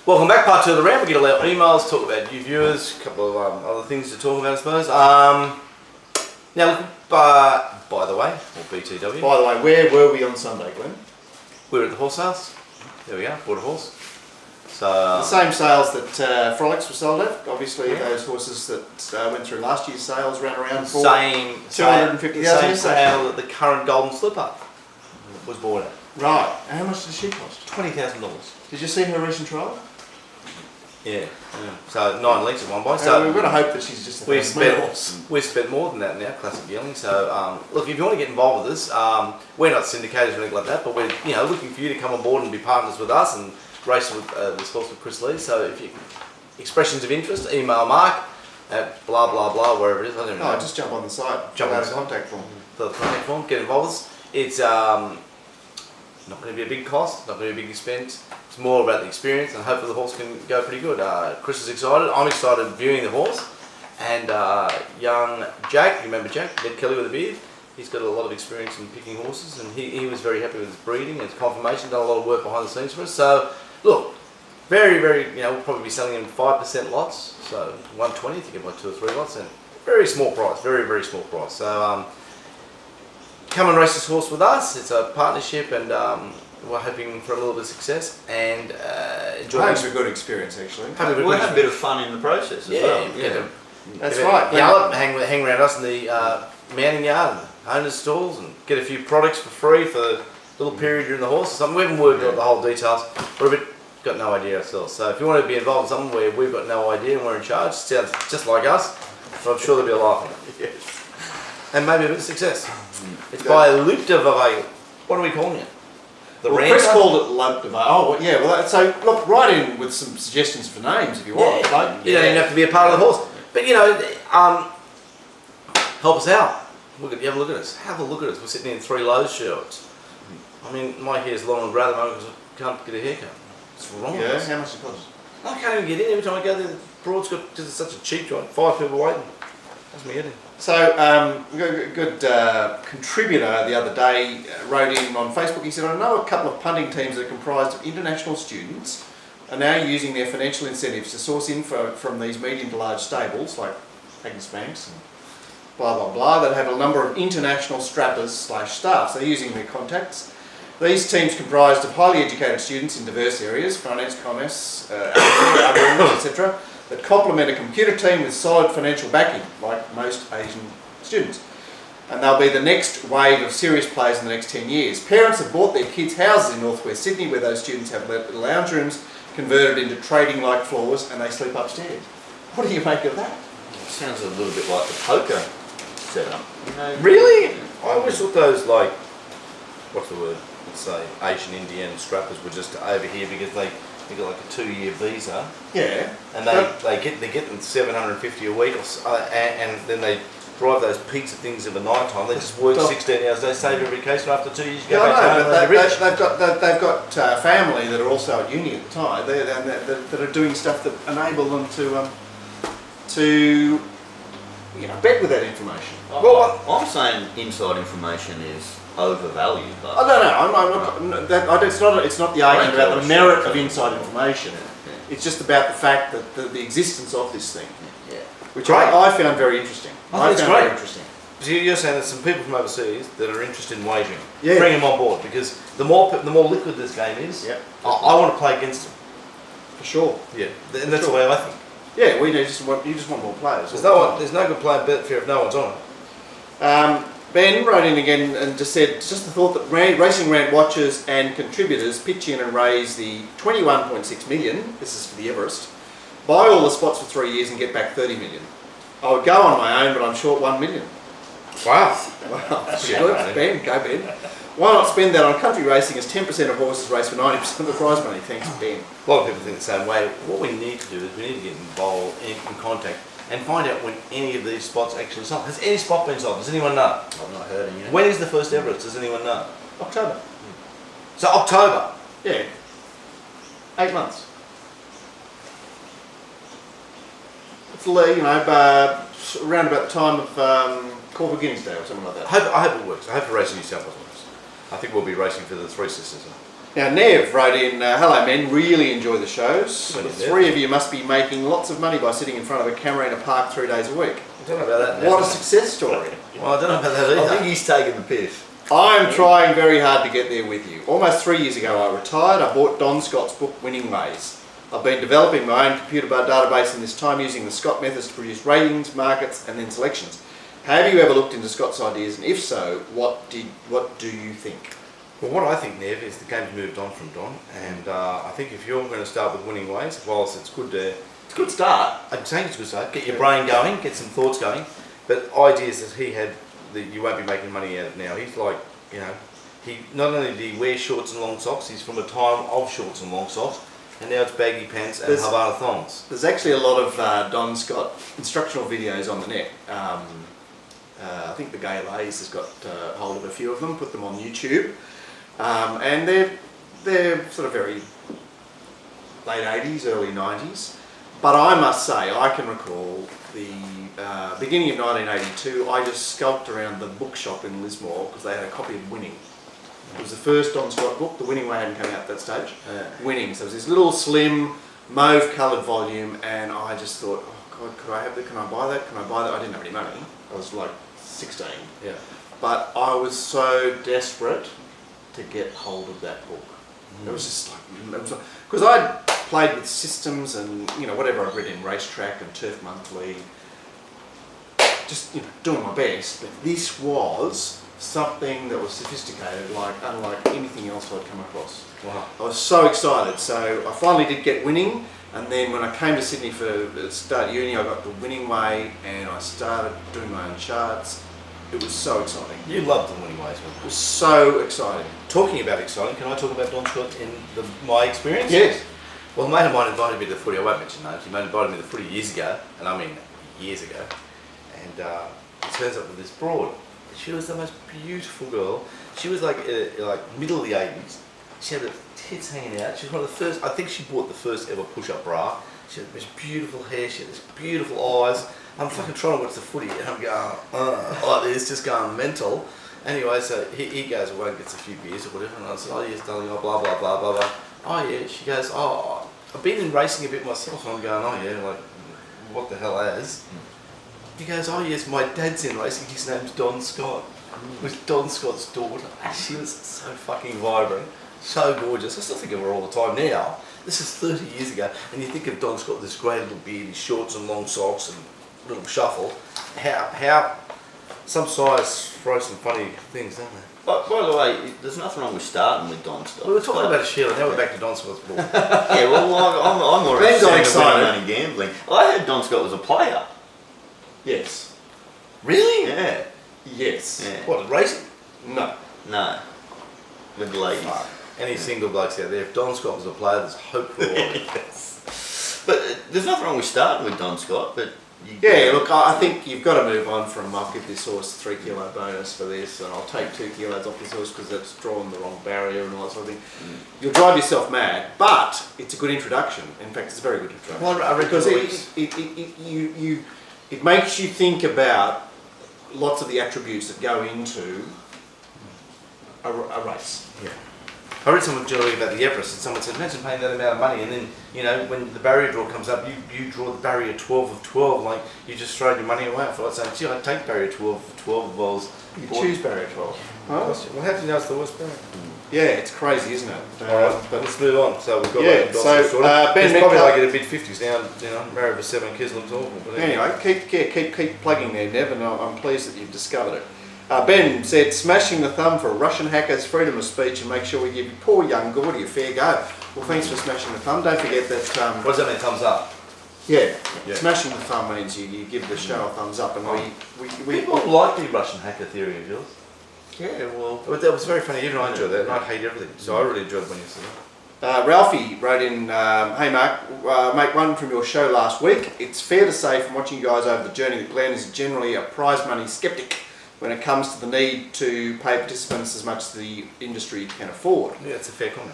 Welcome back, part 2 of the rant. We get a lot of emails, talk about you viewers, a couple of other things to talk about, I suppose. Now, by the way, or BTW. By the way, where were we on Sunday, Glenn? We were at the horse sales. There we go, bought a horse. So the same sales that Frolics were sold at. Obviously, those horses that went through last year's sales ran around for $250,000. Same sale that the current Golden Slipper was bought at. Right. How much does she cost? $20,000. Did you see her recent trial? Yeah. So 9 lengths at one buy. So we've got to hope that she's just a horse. We've spent more than that now, classic yearling. So look, if you want to get involved with us, we're not syndicators or anything like that, but we're looking for you to come on board and be partners with us and race with this horse with Chris Lee. So if you expressions of interest, email Mark at blah blah blah wherever it is. I don't know. Just jump on the site. Jump on the contact form. The contact form. Get involved with us. It's not going to be a big cost. Not going to be a big expense. It's more about the experience, and hopefully the horse can go pretty good. Chris is excited. I'm excited viewing the horse. And young Jack, you remember Jack, Ned Kelly with a beard? He's got a lot of experience in picking horses, and he was very happy with his breeding and his confirmation. Done a lot of work behind the scenes for us. So look, very, we'll probably be selling in 5% lots. So 120 if you get by 2 or 3 lots, and very small price, very, very small price. So come and race this horse with us. It's a partnership, and we're hoping for a little bit of success and enjoy. It's a good experience, actually. We'll have a bit of fun in the process as well. Yeah. That's right. Yell, hang around us in the mounting yard and owners' stalls, and get a few products for free for a little period during the horse or something. We haven't worked out the whole details. We're got no idea ourselves. So if you want to be involved in something where we've got no idea and we're in charge, sounds just like us, but I'm sure there'll be a laugh in it. Yes. And maybe a bit of success. It's by Luke de Vavail. What are we calling it? Chris called it Luke de Vavail. Oh, yeah. Well, so look, write in with some suggestions for names if you want. You don't even have to be a part of the horse. But help us out. You have a look at us. Have a look at us. We're sitting in 3 Lowe's shirts. I mean, my hair's long and grey at the moment because I can't get a haircut. What's wrong with us? How much does it cost? I can't even get in. Every time I go there, the broad's got, because it's such a cheap joint, 5 people waiting. That's me getting. So, we got a good contributor the other day wrote in on Facebook. He said, I know a couple of punting teams that are comprised of international students are now using their financial incentives to source info from these medium to large stables like Agnes Banks and blah blah blah that have a number of international strappers / staff. So they're using their contacts. These teams comprised of highly educated students in diverse areas, finance, commerce, algorithms, etc., that complement a computer team with solid financial backing, like most Asian students. And they'll be the next wave of serious players in the next 10 years. Parents have bought their kids' houses in northwest Sydney where those students have lounge rooms converted into trading-like floors and they sleep upstairs. What do you make of that? It sounds a little bit like the poker setup. Really? I always thought those, like, what's the word? Let's say Asian Indian strappers were just over here because they got like a 2-year visa. Yeah. And they get them $750 a week, and then they drive those pizza things in the night time. They just work 16 hours. They save every case, and after 2 years you go back to home and they're rich. They've got family that are also at uni at the time. That are doing stuff that enable them to bet with that information. Well, I'm saying inside information is overvalued. But I don't know. It's not the argument about the merit of inside information. It's just about the fact that the existence of this thing, which I found very interesting. I think it's great. Very interesting. So you're saying there's some people from overseas that are interested in wagering. Yeah. Bring them on board, because the more liquid this game is, I want to play against them. For sure. Yeah, and that's the way I think. Yeah, you just want more players. There's no good playing Betfair if no one's on it. Ben wrote in again and just said, just the thought that Racing Rant watchers and contributors pitch in and raise the 21.6 million, this is for the Everest, buy all the spots for 3 years and get back 30 million. I would go on my own, but I'm short 1 million. Wow. Good. Ben, go Ben. Why not spend that on country racing as 10% of horses race for 90% of the prize money? Thanks, Ben. A lot of people think the same way. What we need to do is we need to get involved in contact and find out when any of these spots actually sold. Has any spot been sold? Does anyone know? I've not heard any. When is the first Everest? Does anyone know? October. So October? Yeah. 8 months. It's around about the time of Corporate Guineas Day or something like that. I hope it works. I hope the Racing New South Wales works. I think we'll be racing for the Three Sisters. Now Nev wrote in, hello men, really enjoy the shows. Good The morning, three of you must be making lots of money by sitting in front of a camera in a park 3 days a week. I don't know about that. What a success story. Well, I don't know about that either. I think he's taking the piss. I'm trying very hard to get there with you. Almost 3 years ago I retired. I bought Don Scott's book Winning Ways. I've been developing my own computer bar database in this time using the Scott methods to produce ratings, markets and then selections. Have you ever looked into Scott's ideas, and if so, what do you think? Well, what I think, Nev, is the game's moved on from Don, and I think if you're going to start with Winning Ways, whilst it's good to... It's a good start. I'm saying it's a good start. Get your brain going, get some thoughts going, but ideas that he had that you won't be making money out of now. He's like, you know, he not only did he wear shorts and long socks, he's from a time of shorts and long socks, and now it's baggy pants and Havana thongs. There's actually a lot of Don Scott instructional videos on the net. I think the Gay Lays has got hold of a few of them, put them on YouTube. And they're sort of very late 80s, early 90s. But I must say, I can recall the beginning of 1982, I just skulked around the bookshop in Lismore because they had a copy of Winning. It was the first Don Scott book. The Winning Way hadn't come out at that stage. Winning. So it was this little slim mauve coloured volume, and I just thought, oh God, could I have that? Can I buy that? Can I buy that? I didn't have any money. I was like 16. Yeah. But I was so desperate to get hold of that book. It was just like, because I'd played with systems and, you know, whatever I'd read in Racetrack and Turf Monthly, just, you know, doing my best. But this was something that was sophisticated, like unlike anything else I'd come across. Wow. I was so excited. So I finally did get Winning, and then when I came to Sydney for start uni, I got the Winning Way, and I started doing my own charts. It was so exciting. You loved the Winning Ways, man. It was so exciting. Talking about exciting, can I talk about Don Scott in my experience? Yes. Well, a mate of mine invited me to the footy. I won't mention names. He invited me to the footy years ago, and I mean years ago. And he turns up with this broad. She was the most beautiful girl. She was like middle of the 80s. She had her tits hanging out. She was one of the first. I think she bought the first ever push-up bra. She had this beautiful hair. She had this beautiful eyes. I'm fucking trying to watch the footy, and I'm going like this, just going mental. Anyway, so he goes away and gets a few beers or whatever, and I said, oh yes, darling, oh blah blah blah blah blah. Oh yeah, she goes, oh, I've been in racing a bit myself, and I'm going, oh yeah, like, what the hell has? He goes, oh yes, my dad's in racing, his name's Don Scott. It was Don Scott's daughter. She was so fucking vibrant, so gorgeous. I still think of her all the time now. This is 30 years ago, and you think of Don Scott with this great little beard, his shorts and long socks and little shuffle. How some size throw some funny things, don't they? By the way, there's nothing wrong with starting with Don Scott. We were talking about Sheila, now we're back to Don Scott's ball. Yeah, well, I'm more Ben got excited. money gambling. I heard Don Scott was a player. Yes. Really? Yeah. Yes. Yeah. What, racing? No. No. With the ladies. Any single blokes out there, if Don Scott was a player, there's hope for all. Yes. But there's nothing wrong with starting with Don Scott, but... Yeah, look, I think you've got to move on from I'll give this horse 3 kilo bonus for this, and I'll take 2 kilos off this horse because it's drawn the wrong barrier and all that sort of thing. You'll drive yourself mad, but it's a good introduction. In fact, it's a very good introduction. Well, I reckon because it makes you think about lots of the attributes that go into a race. Yeah. I read something earlier about the Everest, and someone said, imagine paying that amount of money, and then, you know, when the barrier draw comes up, you draw the barrier 12 of 12, like, you just throw your money away. I feel like saying, gee, I'd take barrier 12 of 12 balls. You choose barrier 12. Huh? Well, how do you know it's the worst barrier? Yeah, it's crazy, isn't it? Alright, but let's move on. So we've got Ben He's probably Metcalf, like in the mid-50s now, you know, married with 7 kids, looks awful. But anyway, keep plugging there, Nev, and I'm pleased that you've discovered it. Ben said, smashing the thumb for Russian hackers, freedom of speech, and make sure we give you poor young Gordy a fair go. Well, thanks for smashing the thumb. Don't forget that... what does that mean, thumbs up? Yeah, smashing the thumb means you give the show a thumbs up, and we People like the Russian hacker theory of yours. Yeah, well... But that was very funny, even I enjoyed that, and I hate everything, so I really enjoyed when you said that. Ralphie wrote in, hey Mark, make one from your show last week. It's fair to say from watching you guys over the journey that Glenn is generally a prize money skeptic when it comes to the need to pay participants as much as the industry can afford. Yeah, it's a fair comment.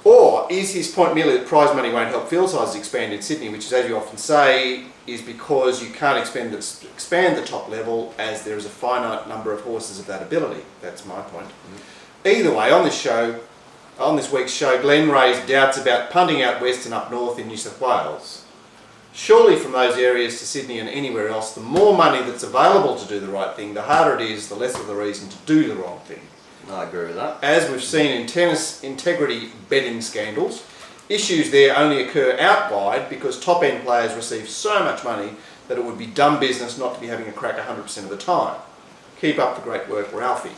Or is his point merely that prize money won't help field sizes expand in Sydney, which is, as you often say, is because you can't expand the top level as there is a finite number of horses of that ability. That's my point. Either way, on this show, On this week's show, Glenn raised doubts about punting out west and up north in New South Wales. Surely from those areas to Sydney and anywhere else, the more money that's available to do the right thing, the harder it is, the less of the reason to do the wrong thing. I agree with that. As we've seen in tennis integrity betting scandals, issues there only occur out wide because top-end players receive so much money that it would be dumb business not to be having a crack 100% of the time. Keep up the great work, Ralphie.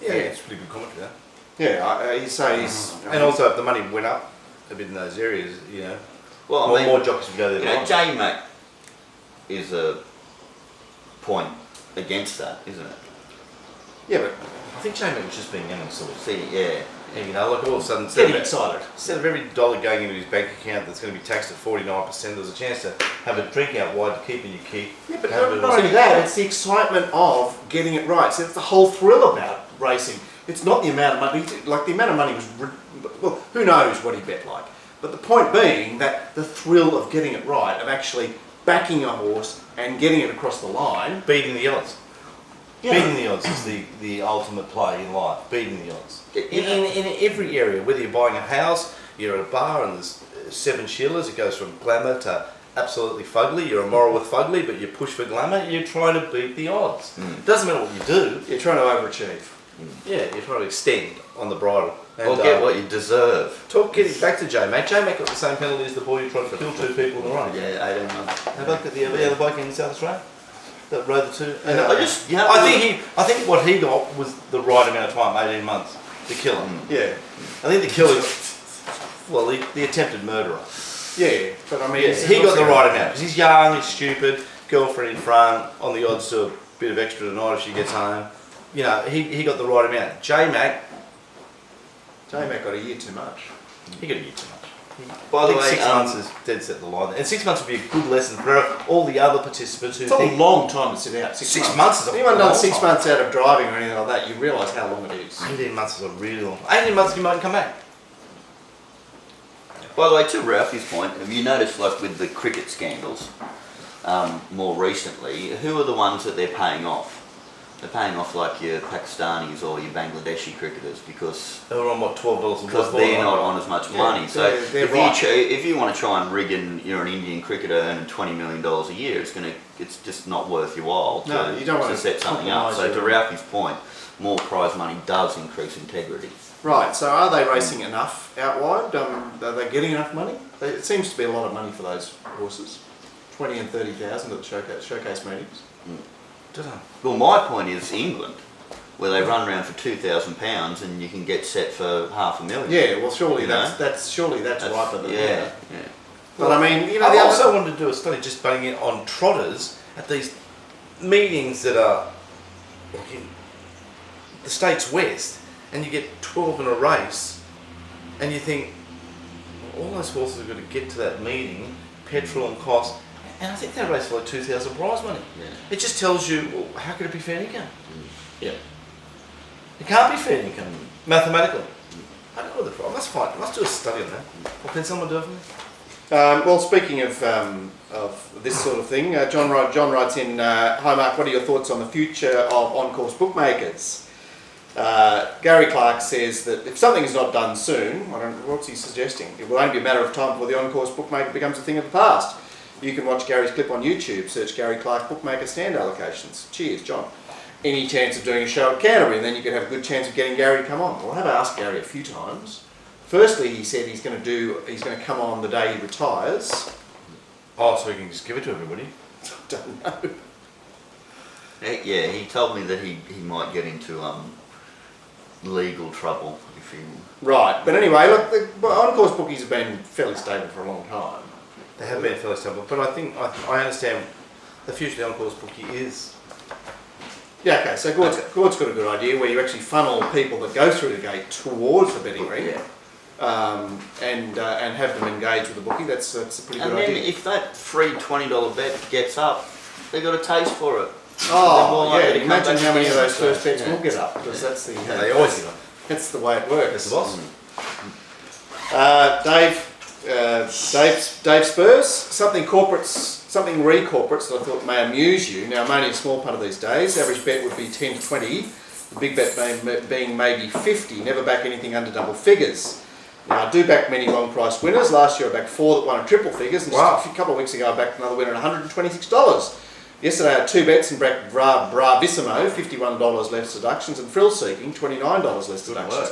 Yeah, it's pretty good commentary, that. Yeah, you say he's... And also, if the money went up a bit in those areas, you know, Well, I mean, more jockeys would go there. you know, J-Mac is a point against that, isn't it? Yeah, but I think J-Mac was just being young and silly. See, yeah. And, you know, like all of a sudden, getting excited. instead of every dollar going into his bank account that's going to be taxed at 49%, there's a chance to have a drink out wide to keep in your key. Yeah, but not only that, it's the excitement of getting it right. So it's the whole thrill about racing. It's not the amount of money, like the amount of money was, well, who knows what he bet like. But the point being that the thrill of getting it right, of actually backing a horse and getting it across the line. Beating the odds. Yeah. Beating the odds is the ultimate play in life. Beating the odds. In every area, whether you're buying a house, you're at a bar and there's 7 shillers, it goes from glamour to absolutely fugly. You're immoral with fugly, but you push for glamour, you're trying to beat the odds. It doesn't matter what you do. You're trying to overachieve. Yeah, you're trying to extend on the bridle. And, Or get what you deserve. Getting back to J-Mac. J-Mac got the same penalty as the boy who tried to kill 2 people in a row. Yeah, 18 months. How about the other bloke in South Australia that rode the 2? And Yeah. I think what he got was the right amount of time, 18 months, to kill him. Yeah. I think the killer, well, the attempted murderer. Yeah, but I mean... Yeah, he got the right amount because he's young, he's stupid, girlfriend in front, on the odds to a bit of extra tonight if she gets home. You know, he got the right amount. J-Mac got a year too much. he got a year too much. By I the think way, 6 months is dead set the line. And 6 months would be a good lesson for all the other participants who It's a think long time to sit out. 6 months is a Anyone long done 6 time. months out of driving or anything like that, you realise how long it is. 18 months is a really long. 18 months you might come back. By the way, to Ralphie's point, have you noticed, like with the cricket scandals, more recently, who are the ones that they're paying off? They're paying off like your Pakistanis or your Bangladeshi cricketers because They were on what, $12 a they're not on as much money. So they're right. if you want to try and rig and you're an Indian cricketer earning $20 million a year, it's just not worth your while No, you don't want to to set something up. compromise So to your- Ralphie's point, more prize money does increase integrity. Right, so are they racing enough out wide? Are they getting enough money? It seems to be a lot of money for those horses. 20 and 30,000 at the showcase meetings. Well, my point is England, where they run around for £2,000 and you can get set for $500,000. Yeah, well surely You that's That's- riper than yeah, that. yeah. But I mean, you know, I the also other... wanted to do a study just butting in on trotters at these meetings that are like in the states west, and you get 12 in a race, and you think all those horses are going to get to that meeting, petrol and cost, and I think they race for like 2,000 prize money. Yeah. It just tells you, well, how could it be fair income? Yeah. It can't be fair income mathematically. I don't know the problem. I must do a study on that. Or can someone do it for me? Well, speaking of this sort of thing, John writes in, hi Mark, what are your thoughts on the future of on-course bookmakers? Gary Clark says that if something is not done soon, what's he suggesting? It will only be a matter of time before the on-course bookmaker becomes a thing of the past. You can watch Gary's clip on YouTube, search Gary Clark bookmaker stand allocations. Cheers, John. Any chance of doing a show at Canterbury, and then you could have a good chance of getting Gary to come on. Well, I have asked Gary a few times. Firstly, he said he's going to come on the day he retires. Oh, so we can just give it to everybody? I don't know. Yeah, he told me that he might get into legal trouble if he... Right, but anyway, look, the on-course bookies have been fairly stable for a long time. They have been fairly stable, but I think I understand the future of the on-course bookie is... Yeah, okay, so Gord's got a good idea where you actually funnel people that go through the gate towards the betting ring. Yeah. And have them engage with the bookie. That's a pretty And good then idea. if that free $20 bet gets up, they got a taste for it. Oh, They're more likely yeah, to come imagine back how many of again. those first bets Yeah. will get up, because that's the... They always give up. That's the way it works. That's the boss. Dave Spurs, something re-corporates that I thought may amuse you. Now, I'm only a small part of these days. Average bet would be 10 to 20. The big bet being maybe 50, never back anything under double figures. Now, I do back many long price winners. Last year I backed 4 that won at triple figures, and Wow. just a couple of weeks ago I backed another winner at $126. Yesterday I had 2 bets and backed Bravissimo, $51 less deductions, and Frill Seeking, $29 less Good deductions.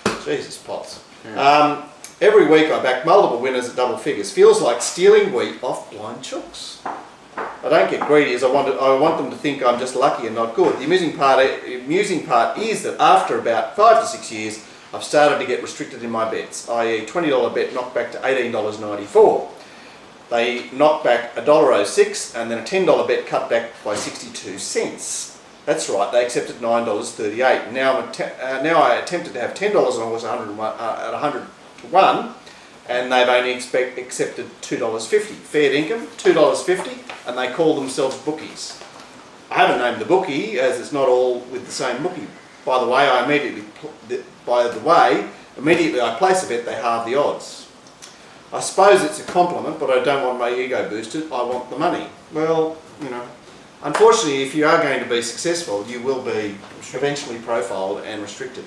work. Jesus, pots. Yeah. Every week I back multiple winners at double figures. Feels like stealing wheat off blind chooks. I don't get greedy as I want them to think I'm just lucky and not good. The amusing part is that after about 5 to 6 years, I've started to get restricted in my bets, i.e. $20 bet knocked back to $18.94. They knocked back $1.06 and then a $10 bet cut back by 62 cents. That's right, they accepted $9.38. Now I attempted to have $10 and I was at 100 to 1, and they've only accepted $2.50. Fair income, $2.50, and they call themselves bookies. I haven't named the bookie as it's not all with the same bookie. By the way, immediately I place a bet, they halve the odds. I suppose it's a compliment, but I don't want my ego boosted. I want the money. Well, you know, unfortunately, if you are going to be successful, you will be eventually profiled and restricted.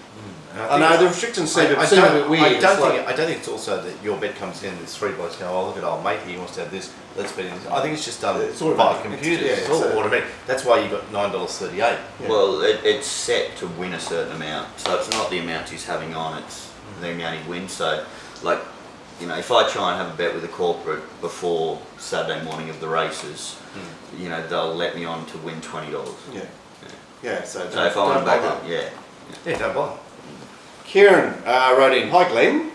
I know the restrictions seem a bit weird. I don't think it's also that your bet comes in. There's 3 blokes going, oh look at old mate, he wants to have this. Let's bet in this. I think it's just done It's all by automatic. computers. It's- yeah, It's all it's automatic. That's why you got $9.38. Yeah. Well, it's set to win a certain amount, so it's not the amount he's having on, it's the amount he wins. So, like, you know, if I try and have a bet with a corporate before Saturday morning of the races, you know, they'll let me on to win $20. Yeah. Yeah, so So if I want to back up, yeah. Yeah, don't bother. Kieran wrote in, hi Glenn.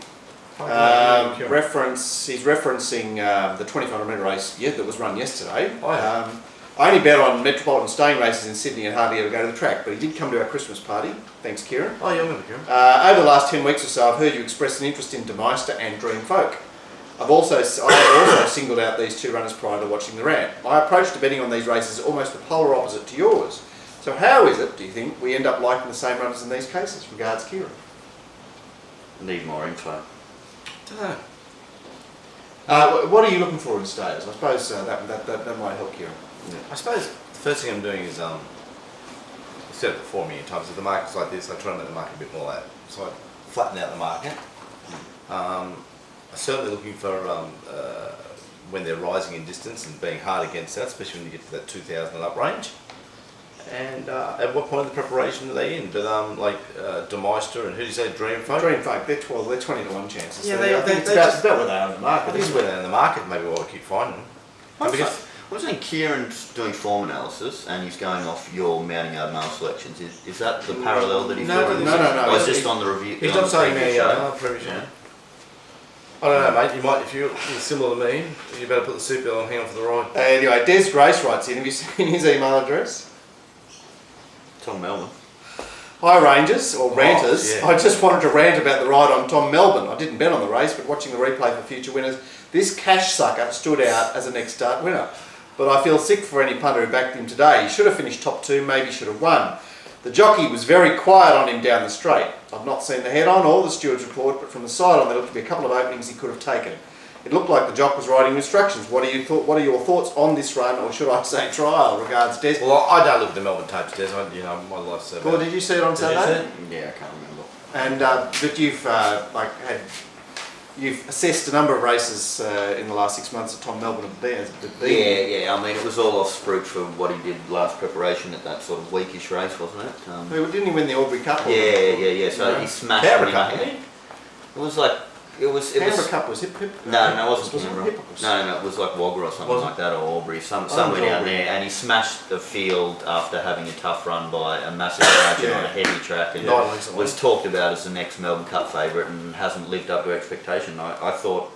Kieran. He's referencing the 2500 metre race that was run yesterday. Oh, yeah. I only bet on Metropolitan staying races in Sydney and hardly ever go to the track, but he did come to our Christmas party. Thanks, Kieran. Oh, yeah, I remember Kieran. Over the last 10 weeks or so, I've heard you express an interest in Demeister and Dream Folk. I have also singled out these 2 runners prior to watching the RANT. My approach to betting on these races is almost the polar opposite to yours. So how is it, do you think, we end up liking the same runners in these cases? Regards, Kieran. Need more info. Don't know. What are you looking for in stays? I suppose that might help Kieran. Yeah. I suppose the first thing I'm doing is, I've said it before many times, if the market's like this, I try to make the market a bit more like that. So I flatten out the market. I'm certainly looking for when they're rising in distance and being hard against that, especially when you get to that 2,000 and up range. And at what point of the preparation are they in? But Demeister and who do you say, Dream Folk? Dream Folk, they're 20 to 1 chances. Yeah, I think it's about where they are in the market. I think it's where they're in the market, maybe why we keep finding them. And because Wasn't Kieran's doing form analysis and he's going off your mounting yard mail selections? Is that the parallel that he's No, doing? no. Or is just on the review? he's on not the saying previous me, show? previous show. Yeah. I don't know, mate. You might, if you're similar to me, you better put the seatbelt on and hang on for the ride. Anyway, Des Grace writes in, have you seen his email address? Tom Melbourne. Hi Rangers, or Ranters. yeah. I just wanted to rant about the ride on Tom Melbourne. I didn't bet on the race, but watching the replay for future winners, this cash sucker stood out as a next start winner. But I feel sick for any punter who backed him today. He should have finished top 2, maybe should have won. The jockey was very quiet on him down the straight. I've not seen the head-on or the steward's report, but from the side-on there looked to be a couple of openings he could have taken. It looked like the jock was riding instructions. What are your thoughts on this run, or should I say trial? Regards, Des. Well, I don't look at the Melbourne tapes, Des. My life's so Well, bad. did you see it on Did you Saturday? see it? Yeah, I can't remember. And but you've assessed a number of races in the last 6 months at Tom Melbourne and Bears. Yeah. I mean, it was all off sprue for what he did last preparation at that sort of weekish race, wasn't it? Didn't he win the Aubrey Cup? Yeah. So No. he smashed Canberra me. Cup, didn't he? It was like it was. Canberra Cup was hip. No, it wasn't Canberra. Hippocrates. No, it was like Wagga or something Was it? like that, or Albury, somewhere Aubrey. down there. And he smashed the field after having a tough run by a massive margin on a heavy track, and Nine lengths away. was talked about as the next Melbourne Cup favourite, and hasn't lived up to expectation. I thought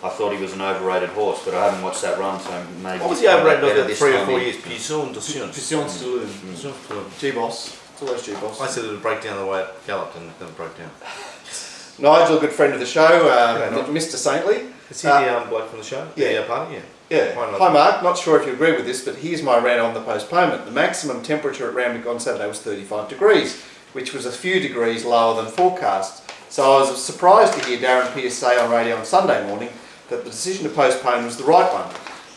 he was an overrated horse, but I haven't watched that run, so maybe. What was he's the come back overrated better of this 3 or time 4 in. years? Pisson de Science. Piscion's to lose. G-Boss. It's always G-Boss. I said it would break down the way it galloped and then it broke down. Nigel, a good friend of the show, Nigel. Mr. Saintly. Is he the bloke from the show? yeah. The party? Yeah. Yeah. Why not? Hi Mark, not sure if you agree with this, but here's my rant on the postponement. The maximum temperature at Randwick on Saturday was 35 degrees, which was a few degrees lower than forecast. So I was surprised to hear Darren Pearce say on radio on Sunday morning that the decision to postpone was the right one.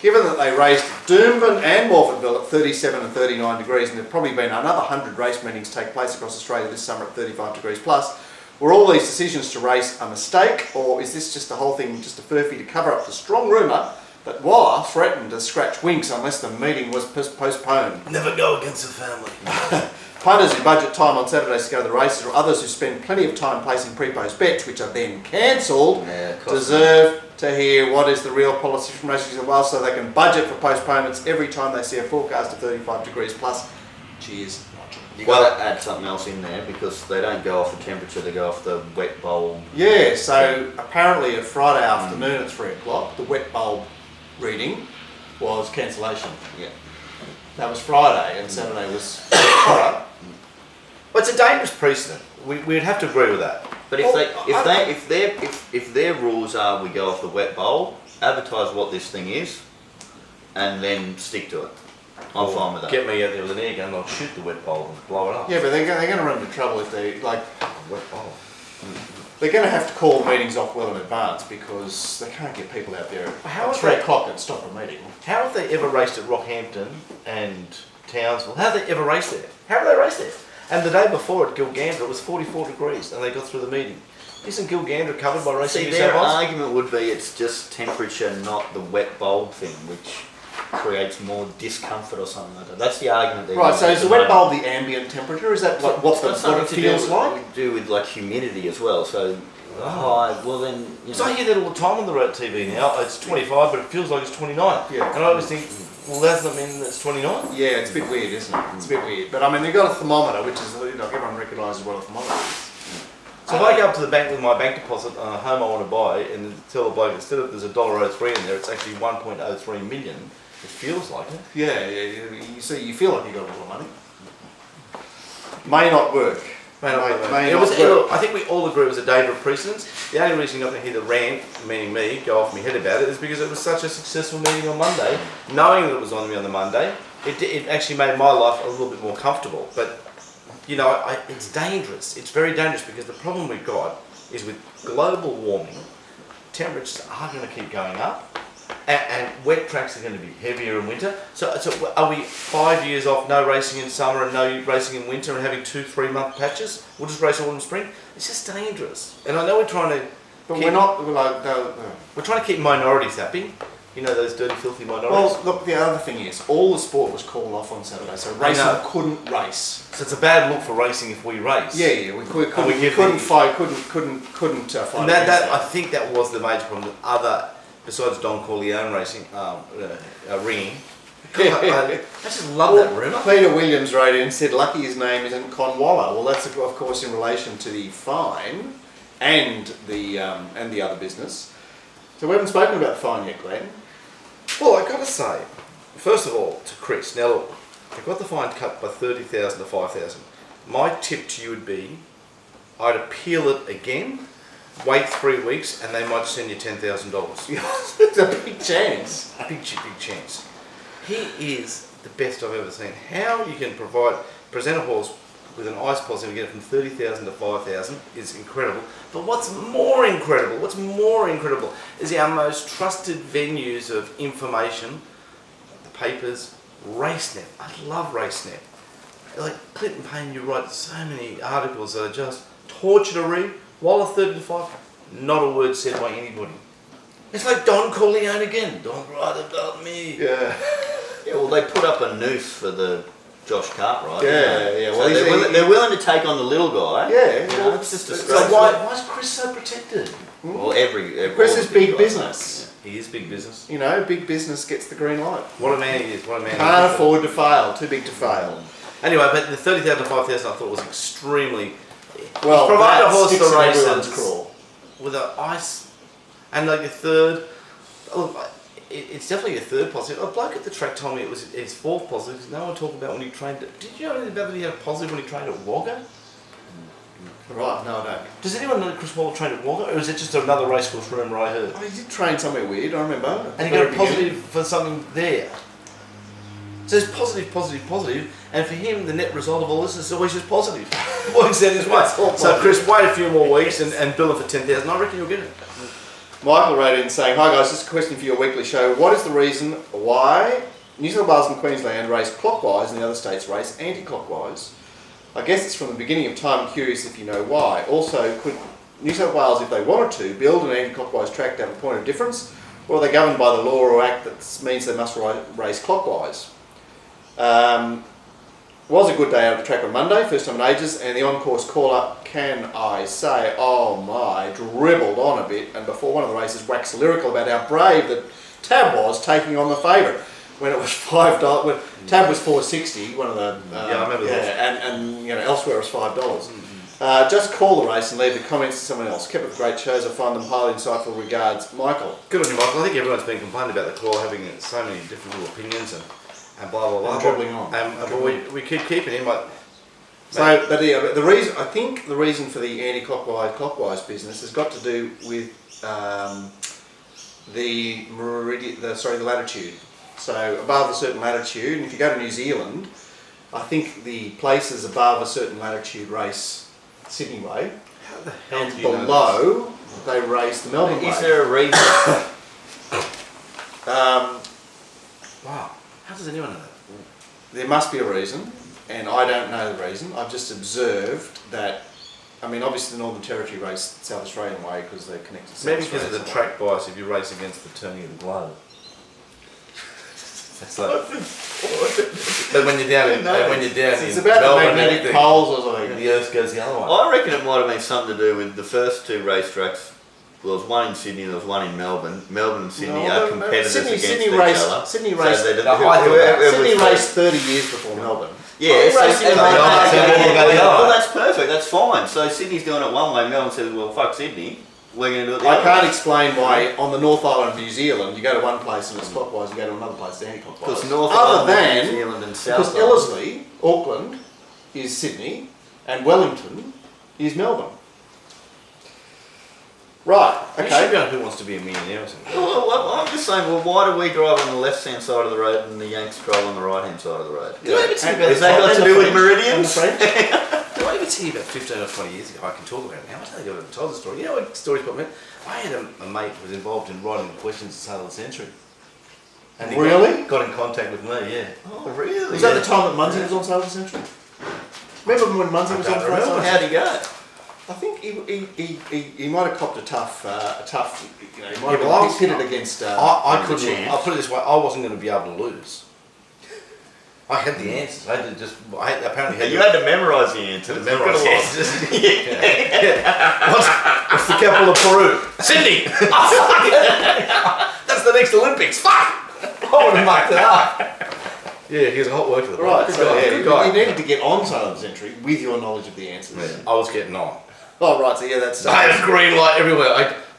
Given that they raced Doomben and Morfettville at 37 and 39 degrees, and there've probably been another 100 race meetings take place across Australia this summer at 35 degrees plus, were all these decisions to race a mistake, or is this just the whole thing just a furphy to cover up the strong rumour that Waller threatened to scratch Winks unless the meeting was postponed? Never go against the family. Punters who budget time on Saturdays to go to the races, or others who spend plenty of time placing pre-post bets, which are then cancelled, deserve to hear what is the real policy from Racing New South Wales so they can budget for postponements every time they see a forecast of 35 degrees plus. Cheers. You've got to add something else in there because they don't go off the temperature, they go off the wet bulb. Yeah, so apparently a Friday afternoon at 3 o'clock, the wet bulb reading was cancellation. Yeah. That was Friday and Saturday was alright. But it's a dangerous precedent. We'd have to agree with that. But if their rules are we go off the wet bulb, advertise what this thing is, and then stick to it. I'm fine with that. Get me out there with an air gun, I'll shoot the wet bulb and blow it up. Yeah, but they're going to run into trouble if they Wet bulb. They're going to have to call meetings off well in advance because they can't get people out there at 3 o'clock and stop a meeting. How have they ever raced at Rockhampton and Townsville? How have they ever raced there? How have they raced there? And the day before at Gilgandra it was 44 degrees and they got through the meeting. Isn't Gilgandra covered by Racing See, New their South Wales? argument would be it's just temperature, not the wet bulb thing, which creates more discomfort or something like that. That's the argument they're Right, using so at is the the wet moment. bulb the ambient temperature? Is that what It's got it something to feels do, like? do with like humidity as well. So high, well then, you So I know. hear that all the time on the road TV now. It's 25, but it feels like it's 29. Yeah. And I always think, well, doesn't that mean it's 29? Yeah, it's a bit weird, isn't it? It's a bit weird. But I mean, they've got a thermometer, which is, everyone recognises what a thermometer is. So if I go up to the bank with my bank deposit on a home I want to buy and tell the bloke instead of there's $1.03 in there, it's actually 1.03 million, it feels like it. Yeah, you see, you feel like you've got a lot of money. May not work. May not work. I think we all agree it was a dangerous precedent. The only reason you're not going to hear the rant, meaning me, go off my head about it is because it was such a successful meeting on Monday. Knowing that it was on me on the Monday, it actually made my life a little bit more comfortable. But, it's dangerous. It's very dangerous because the problem we've got is with global warming, temperatures are going to keep going up. And wet tracks are going to be heavier in winter. So are we 5 years off no racing in summer and no racing in winter and having 2-3 month patches? We'll just race all in spring. It's just dangerous. And I know we're trying to. But we're not like We're trying to keep minorities happy. You know those dirty, filthy minorities. Well, look. The other thing is, all the sport was called off on Saturday, so racing couldn't race. So it's a bad look for racing if we race. Yeah, we couldn't fight. Couldn't fight. And that I think that was the major problem with other. Besides Don Corleone racing, ringing. I just love that rumour. Peter Williams wrote in and said, lucky his name isn't Conwalla. Well, that's of course in relation to the fine and the other business. So we haven't spoken about the fine yet, Glenn. Well, I've got to say, first of all, to Chris, now look, I've got the fine cut by 30,000 to 5,000. My tip to you would be, I'd appeal it again, wait 3 weeks, and they might send you $10,000. It's a big chance. A big chance. He is the best I've ever seen. How you can present a horse with an ice policy and get it from 30,000 to 5,000 is incredible. But what's more incredible is our most trusted venues of information, the papers, RaceNet. I love RaceNet. Like Clinton Payne, you write so many articles that are just torture to read. While a 30 to 5, not a word said by anybody. It's like Don Corleone again. Don't write about me. Yeah. Yeah, well, they put up a noose for the Josh Cartwright. Yeah. So Well, they're willing to take on the little guy. Yeah. You know, it's just So disgraceful. why is Chris so protected? Well, every Chris all is the big guys. business. He is big business. Big business gets the green light. What a man he is. What a man Can't he is. afford to fail. Too big to fail. Anyway, but the 30,000 to 5,000 I thought was extremely. Well, provide a that horse sticks for in everyone's races craw. with an ice and like a third. Look, it's definitely a third positive. A bloke at the track told me it was his fourth positive because no one talked about when he trained. Did you know anything about that he had a positive when he trained at Wagga? Right, no, I don't. Does anyone know that Chris Waller trained at Wagga, or is it just another racecourse rumour I heard? Oh, he did train somewhere weird, I remember. And he got a positive for something there. So it's positive, and for him, the net result of all this is always just positive. Works out his way. So Chris, wait a few more weeks and bill him for 10,000. I reckon you'll get it. Michael wrote in saying, "Hi guys, just a question for your weekly show. What is the reason why New South Wales and Queensland race clockwise and the other states race anti-clockwise? I guess it's from the beginning of time. I'm curious if you know why. Also, could New South Wales, if they wanted to, build an anti-clockwise track to have a point of difference, or are they governed by the law or act that means they must race clockwise? Was a good day out of the track on Monday, first time in ages, and the on-course call-up, can I say, oh my, dribbled on a bit, and before one of the races waxed lyrical about how brave the Tab was taking on the favourite when it was $5. When Tab was $4.60, one of the I remember that. and elsewhere it was $5. Just call the race and leave the comments to someone else. Keep up the great shows. I find them highly insightful. Regards, Michael. Good on you, Michael. I think everyone's been complaining about the claw having so many different little opinions and blah blah blah. And dribbling on. But we keep keeping him. But the reason for the anti-clockwise business has got to do with the latitude. So above a certain latitude, and if you go to New Zealand, I think the places above a certain latitude race Sydney way, how the hell and do you know below they race the Melbourne way. Is there a reason? Wow. How does anyone know that? There must be a reason, and I don't know the reason. I've just observed that. I mean, obviously the Northern Territory race South Australian way because they're connected to South Maybe because of Australia the track bias if you race against the turning of the globe. That's like, but when you're down in, it's about the Melbourne, magnetic poles or something. the Earth goes the other way. I reckon it might have been something to do with the first two racetracks. Well, there was one in Sydney, there was one in Melbourne. Melbourne and Sydney are competitors against each other. Sydney raced Sydney raced 30 years before Melbourne. Yeah, well, that's perfect, that's fine. So Sydney's doing it one way, Melbourne says, well, fuck Sydney, we're going to do it the other way. I can't explain why on the North Island of New Zealand, you go to one place and it's clockwise, you go to another place it's anti-clockwise. Because North Island, New Zealand and South because Ellerslie, Auckland, is Sydney, and Wellington is Melbourne. Right, You should be on Who Wants to Be a Millionaire or something. Well, I'm just saying, well, why do we drive on the left-hand side of the road and the Yanks drive on the right-hand side of the road? Did I ever tell you about Has that got to do with meridians? Did I ever tell you about 15 or 20 years ago? I can talk about it now. I tell you, I've told the story. You know what story's got me? I had a mate who was involved in writing the questions at Sale of the Century. And he got in contact with me, yeah. Oh, really? Was that the time that Munsey was on Sale of the Century? Remember when Munsey was on Sale of the Century? How'd he go? I think he might have copped a tough, he might well, have pitted against. I couldn't. I'll put it this way: I wasn't going to be able to lose. I had the answers. I had to just. You had to memorise the answers. Memorise the answers. Yeah. What's the capital of Peru? Sydney. That's the next Olympics. Fuck! I would have marked it up. Yeah, he was a hot worker. Right, Good guy. you needed to get on Sale of the Century with your knowledge of the answers. Yeah, I was getting on. Oh right, so yeah, that's. I had a green light everywhere.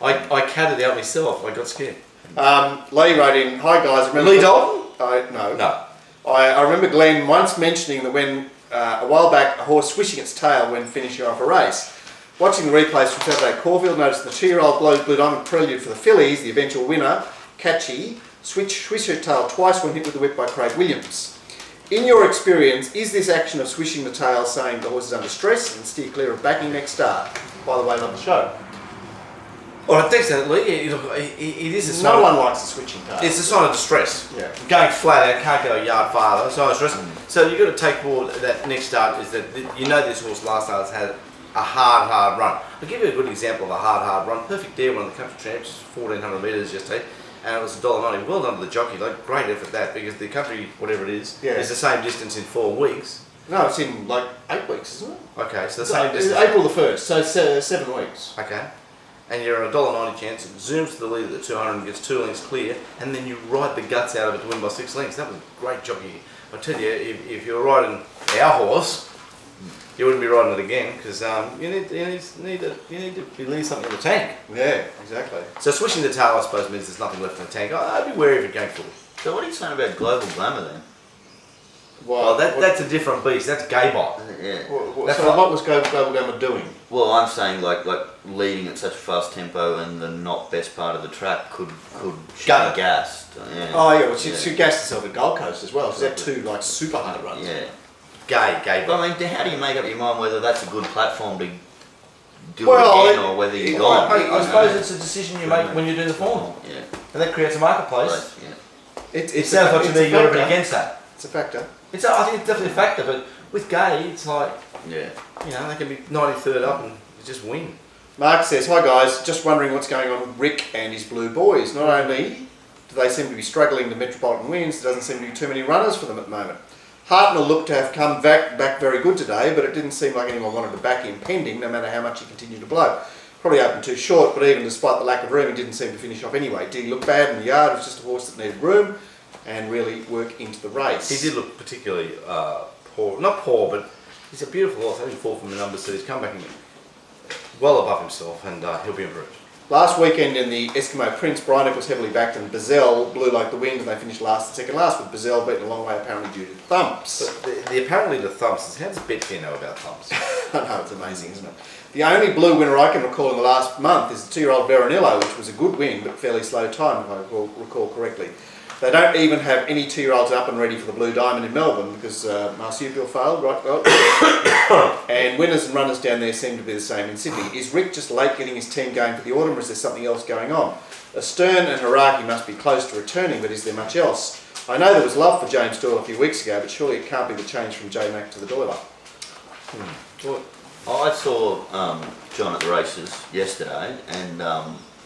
I catted out myself. I got scared. Lee wrote in, "Hi guys, remember Lee Dalton? No. I remember Glenn once mentioning that when a while back a horse swishing its tail when finishing off a race. Watching the replays from Saturday Caulfield, noticed the 2-year-old Blue Diamond Prelude for the fillies, the eventual winner, Catchy, swish her tail twice when hit with the whip by Craig Williams. In your experience, is this action of swishing the tail saying the horse is under stress and steer clear of backing next start? By the way, not the show. All right, thanks, Lee. It is a sign. No one likes the switching tail. It's a sign of distress. Yeah. Going flat out, can't go a yard farther. So distress. So you've got to take forward that next start is that you know this horse last start has had a hard run. I'll give you a good example of a hard run. Perfect Dare won the country champs, 1400 metres yesterday. And it was $1.90. Well done to the jockey. Like, great effort that because the country, whatever it is the same distance in 4 weeks. No, it's in like 8 weeks, isn't it? Okay, so the same distance. April the 1st, so 7 weeks. Okay. And you're a $1.90 chance. It zooms to the lead at the 200 and gets 2 lengths clear. And then you ride the guts out of it to win by 6 lengths. That was great jockey. I tell you, if you were riding our horse, you wouldn't be riding it again because you need to leave something in the tank. Yeah, exactly. So swishing the tail, I suppose, means there's nothing left in the tank. I'd be wary of it going forward. So what are you saying about global glamour then? Well, that's a different beast. That's gay bot. Yeah. What was Global Glamour doing? Well, I'm saying like leading at such a fast tempo and the not best part of the track could be gassed. Yeah. Oh yeah, well, she gassed herself at Gold Coast as well. She's had 2 like super hard runs. Yeah. Gay But I mean, how do you make up your mind whether that's a good platform to do it again or whether you're gone. I suppose it's a decision you make when you do the form. Yeah. And that creates a marketplace. Yeah. It sounds like to me you're a bit against that. It's a factor. I think it's definitely a factor, but with Gay, it's like, Yeah. they can be 93rd up and you just win. Mark says, hi guys, just wondering what's going on with Rick and his Blue Boys. Not only do they seem to be struggling to Metropolitan wins, there doesn't seem to be too many runners for them at the moment. Hartnell looked to have come back very good today, but it didn't seem like anyone wanted to back him pending, no matter how much he continued to blow. Probably opened too short, but even despite the lack of room, he didn't seem to finish off anyway. Did he look bad in the yard? It was just a horse that needed room and really work into the race. He did look particularly poor. Not poor, but he's a beautiful horse. Having fought from the numbers, so he's come back well above himself, and he'll be improved. Last weekend in the Eskimo Prince, Brynick was heavily backed and Bazell blew like the wind, and they finished last and second last, with Bazell beaten a long way apparently due to thumps. But the apparently the thumps is, how does Betfair know about thumps? I know, it's amazing, isn't it? The only blue winner I can recall in the last month is the 2-year-old Veronillo, which was a good win, but fairly slow time, if I recall correctly. They don't even have any 2-year-olds up and ready for the Blue Diamond in Melbourne because Marsupial failed, right? Well, and winners and runners down there seem to be the same in Sydney. Is Rick just late getting his team going for the autumn, or is there something else going on? Astern and Haraki must be close to returning, but is there much else? I know there was love for James Doyle a few weeks ago, but surely it can't be the change from J-Mac to the Doyler. Well, I saw John at the races yesterday, and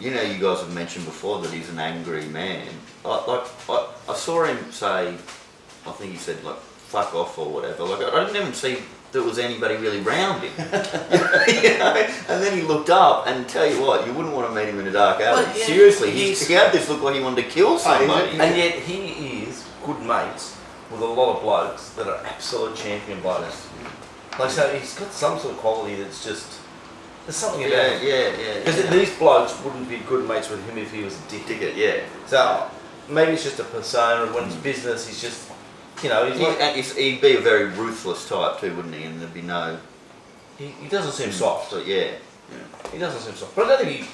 you guys have mentioned before that he's an angry man. I saw him say, I think he said like "fuck off" or whatever. Like I didn't even see there was anybody really round him. And then he looked up, and tell you what, you wouldn't want to meet him in a dark alley. Well, yeah, Seriously, he had this look like he wanted to kill somebody. And yet he is good mates with a lot of blokes that are absolute champion blokes. Like, so he's got some sort of quality that's just, there's something about him. Yeah. Because these blokes wouldn't be good mates with him if he was a dick. Yeah. So maybe it's just a persona, and when it's business, he's just, he's like, He'd be a very ruthless type too, wouldn't he? And there'd be no... he doesn't seem soft. But yeah. He doesn't seem soft. But I don't think he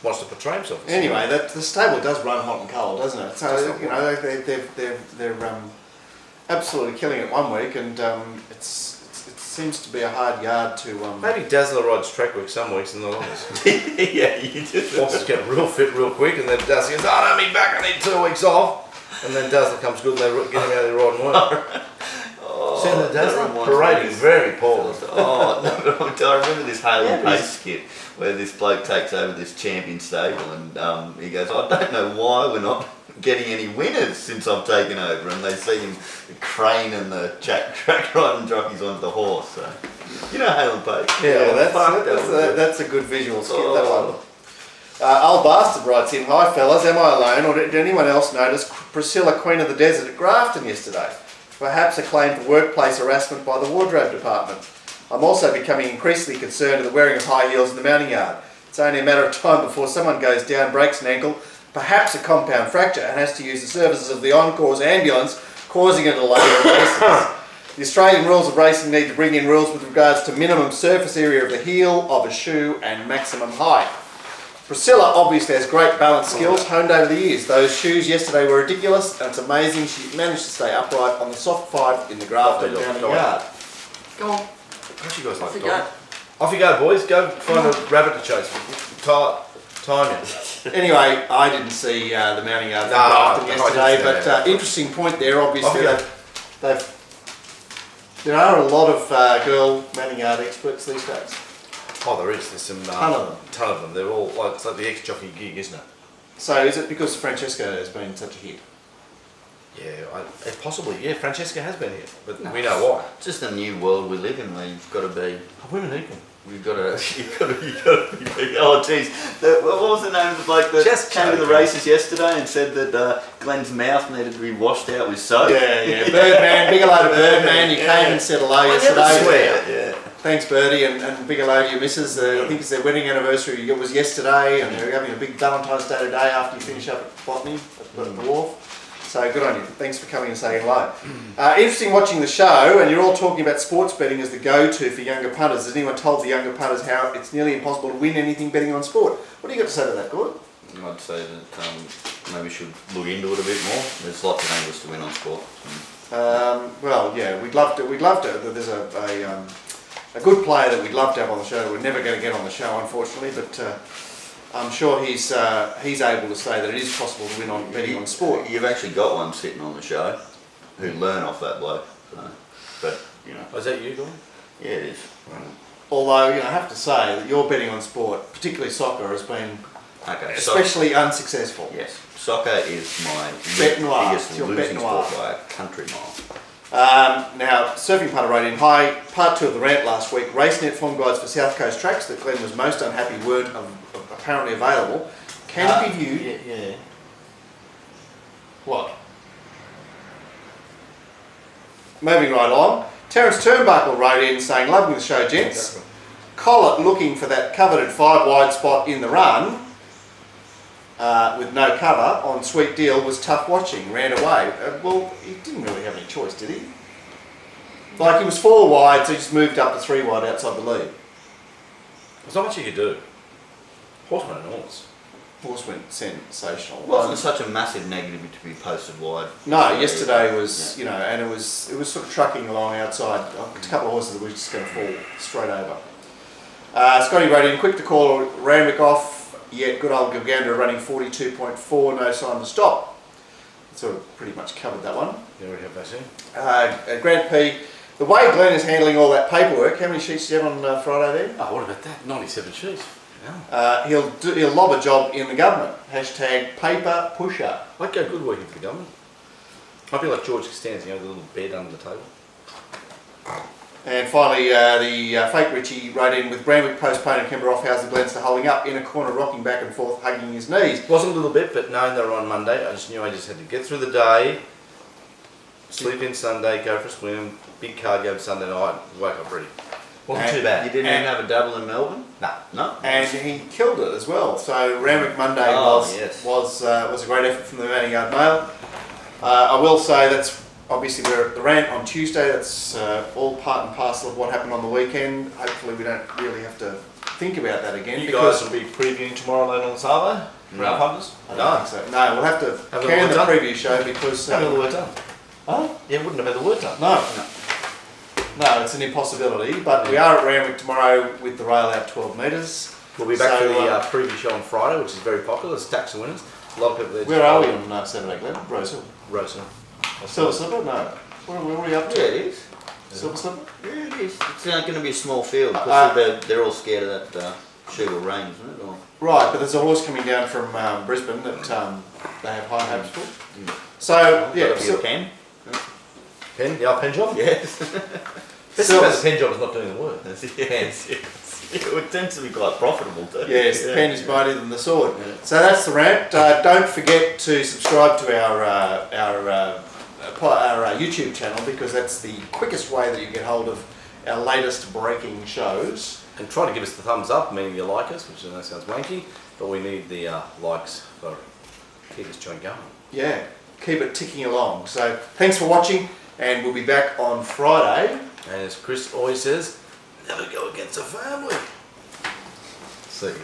wants to portray himself. Anyway, the stable does run hot and cold, doesn't it? So, they're absolutely killing it one week, and it seems to be a hard yard to... Maybe Dazzler rides track week some weeks and not others. Yeah, you just... Horses get real fit real quick, and then Dazzler goes, I don't be back, I need 2 weeks off. And then Dazzler comes good and they get him out of there riding work. See the Dazzler? Parading very poorly. I remember this Halen Pace skit where this bloke takes over this champion stable, and he goes, I don't know why we're not getting any winners since I've taken over, and they see him craning the track riding jockeys onto the horse. So, Halen Pace. Yeah, that's a good visual skit, that one. Old Bastard writes in, hi fellas, am I alone, or did anyone else notice Priscilla, Queen of the Desert at Grafton yesterday? Perhaps a claim for workplace harassment by the wardrobe department. I'm also becoming increasingly concerned with the wearing of high heels in the mounting yard. It's only a matter of time before someone goes down, breaks an ankle, perhaps a compound fracture, and has to use the services of the Encore's ambulance, causing a delay in races. The Australian rules of racing need to bring in rules with regards to minimum surface area of the heel of a shoe and maximum height. Priscilla obviously has great balance skills honed over the years. Those shoes yesterday were ridiculous, and it's amazing she managed to stay upright on the soft 5 in the Grafton mounting yard. Go on. Gosh, you guys like dog. Off you go, boys. Go find a rabbit to chase. Time you. Anyway, I didn't see the mounting yard from Grafton yesterday, but interesting point there. Obviously, there are a lot of girl mounting yard experts these days. Oh, there is. There's some ton of them. They're all like, it's like the ex-jockey gig, isn't it? So is it because Francesca has been such a hit? Yeah, possibly. Yeah, Francesca has been here, but we know why. It's just a new world we live in where you've got to be... Women equal. You've got to be... Oh, jeez. What was the name of the bloke that just came to the races yesterday and said that Glenn's mouth needed to be washed out with soap? Yeah. Birdman, Bigelow to Birdman. You came and said hello yesterday. I swear. Thanks, Bertie, and Bigelow to your missus. I think it's their wedding anniversary. It was yesterday, and they're having a big Valentine's Day today after you finish up at Botany at the wharf. So good on you. Thanks for coming and saying hello. Interesting watching the show, and you're all talking about sports betting as the go-to for younger punters. Has anyone told the younger punters how it's nearly impossible to win anything betting on sport? What do you got to say to that, Gord? I'd say that maybe we should look into it a bit more. There's lots of angles to win on sport. Well, yeah, we'd love to. There's a a good player that we'd love to have on the show. We're never going to get on the show, unfortunately, but I'm sure he's able to say that it is possible to win on betting on sport. You've actually got one sitting on the show who learn off that bloke. So, but, you know. Oh, is that you, Gordon? Yeah, it is. Although, you know, I have to say that your betting on sport, particularly soccer, has been Okay, especially unsuccessful. yes, soccer is my Bet noir. biggest It's your losing bet noir. sport by a country mile. Now, surfing punter wrote in, hi, part 2 of the rant last week, RaceNet form guides for South Coast tracks that Glenn was most unhappy weren't apparently available. Can it be viewed? Yeah. What? Moving right on, Terence Turnbuckle wrote in saying, loving the show, gents. Collett looking for that coveted 5 wide spot in the run with no cover on Sweet Deal was tough watching, ran away. Well, he didn't really have any choice, did he? Like, he was 4 wide, so he just moved up to 3 wide outside the lead. There's not much you could do. Horseman and horse. Horse went sensational. It wasn't such a massive negative to be posted wide. No, yesterday was, you know, and it was sort of trucking along outside. A couple of horses that were just going to fall straight over. Scotty wrote in, quick to call Randwick off, yet good old Gilgandra running 42.4, no sign to stop. Sort of pretty much covered that one. You already have that in. Grant P, the way Glenn is handling all that paperwork, how many sheets do you have on Friday there? Oh, what about that? 97 sheets. Yeah. He'll lob a job in the government. Hashtag paper pusher. Might go good working for the government. Might be like George Costanza, you know, the little bed under the table. And finally, the fake Richie wrote in, with Brandwick postponed and Canberra off, how's the Glenster holding up? In a corner, rocking back and forth, hugging his knees. Wasn't a little bit, but knowing they were on Monday, I just knew I just had to get through the day, sleep in Sunday, go for a swim, big cardio Sunday night, wake up ready. Wasn't too bad. You didn't even have a double in Melbourne? No. And he killed it as well. So Randwick Monday was a great effort from the Manning Yard Mail. I will say that's obviously we're at the rant on Tuesday. That's all part and parcel of what happened on the weekend. Hopefully we don't really have to think about that again. You because guys will be previewing tomorrow night on the Savo? For our punters? I don't think so. No, we'll have to Have can it the all done? preview show because Have all the work done. oh Yeah, wouldn't have had the work done. no, it's an impossibility. But we are at Randwick tomorrow with the rail out 12 metres. We'll be back So, for the preview show on Friday, which is very popular. It's Stacks and Winners. A lot of people there. Where are we on Saturday, Glenn? Rose Hill. Rosa. Silver Slipper? No. Where are we up Yeah, to? it is. Silver Slipper? Yeah, it is. It's going to be a small field because they're all scared of that sugar rain, isn't it? Or... Right, but there's a horse coming down from Brisbane that they have high hopes for. So, yeah. That'll be a pen. Pen? The old pen job? Yes. Best thing about the pen job is not doing the work. Yes. It tends to be quite profitable too. Yes, the pen is mightier than the sword. Yeah. So that's the rant. Don't forget to subscribe to our YouTube channel because that's the quickest way that you get hold of our latest breaking shows. And try to give us the thumbs up, meaning you like us, which I know sounds wanky, but we need the likes for keep this joint going. Yeah, keep it ticking along. So thanks for watching, and we'll be back on Friday. And as Chris always says, never go against a family. See you.